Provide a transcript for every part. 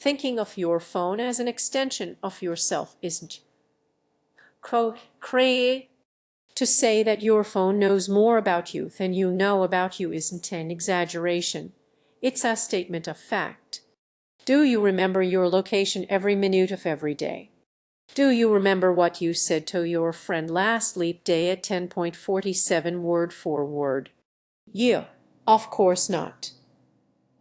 Thinking of your phone as an extension of yourself isn't cray. To say that your phone knows more about you than you know about you isn't an exaggeration. It's a statement of fact. Do you remember your location every minute of every day? Do you remember what you said to your friend last leap day at 10:47 word for word? Yeah, of course not.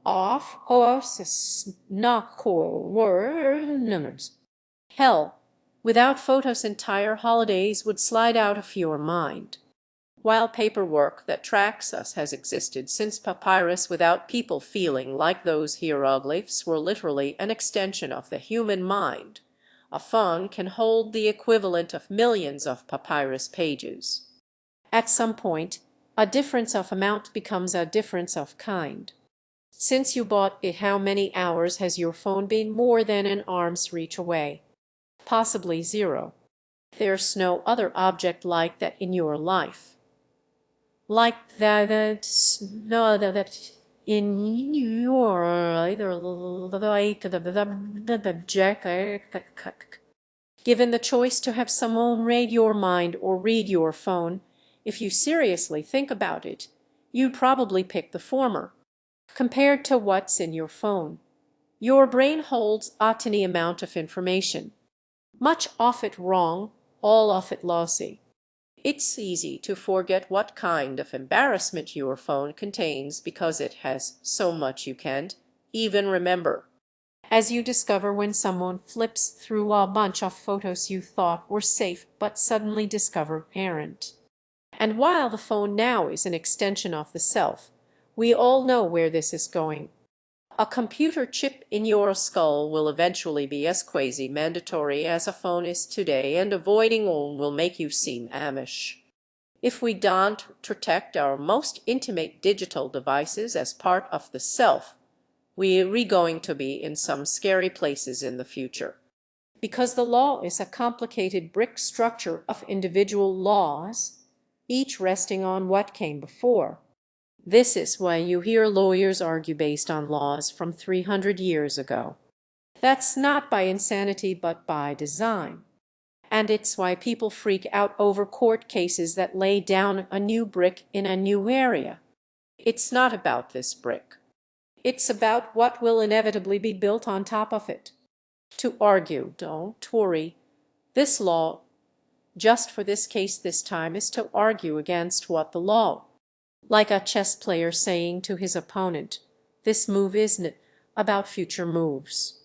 Of course not numbers. Hell, without photos entire holidays would slide out of your mind. While paperwork that tracks us has existed since papyrus without people feeling like those hieroglyphs were literally an extension of the human mind, a phone can hold the equivalent of millions of papyrus pages. At some point, a difference of amount becomes a difference of kind. Since you bought it, how many hours has your phone been more than an arm's reach away? Possibly 0. There's no other object like that in your life. Like that in your either given the choice to have someone read your mind or read your phone, if you seriously think about it, you'd probably pick the former. Compared to what's in your phone, your brain holds a tiny amount of information. Much of it wrong, all of it lossy. It's easy to forget what kind of embarrassment your phone contains because it has so much you can't even remember. As you discover when someone flips through a bunch of photos you thought were safe but suddenly discover aren't. And while the phone now is an extension of the self, we all know where this is going. A computer chip in your skull will eventually be as quasi-mandatory as a phone is today, and avoiding one will make you seem Amish. If we don't protect our most intimate digital devices as part of the self, we're going to be in some scary places in the future. Because the law is a complicated brick structure of individual laws, each resting on what came before. This is why you hear lawyers argue based on laws from 300 years ago. That's not by insanity but by design. And it's why people freak out over court cases that lay down a new brick in a new area. It's not about this brick. It's about what will inevitably be built on top of it. To argue, don't worry, this law, just for this case this time, is to argue against what the law. Like a chess player saying to his opponent, this move isn't about future moves.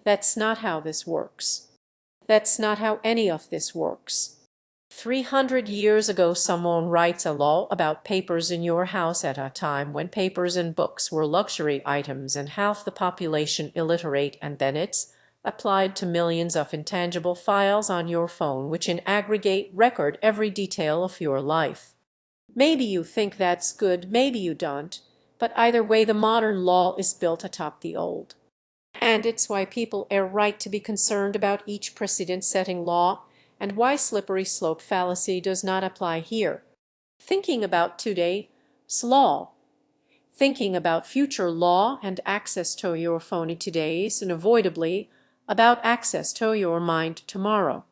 That's not how this works. That's not how any of this works. 300 years ago, someone writes a law about papers in your house at a time when papers and books were luxury items and half the population illiterate, and then it's applied to millions of intangible files on your phone which in aggregate record every detail of your life. Maybe you think that's good, maybe you don't, but either way the modern law is built atop the old. And it's why people are right to be concerned about each precedent-setting law and why slippery slope fallacy does not apply here. Thinking about today's law, thinking about future law and access to your phone today is unavoidably about access to your mind tomorrow.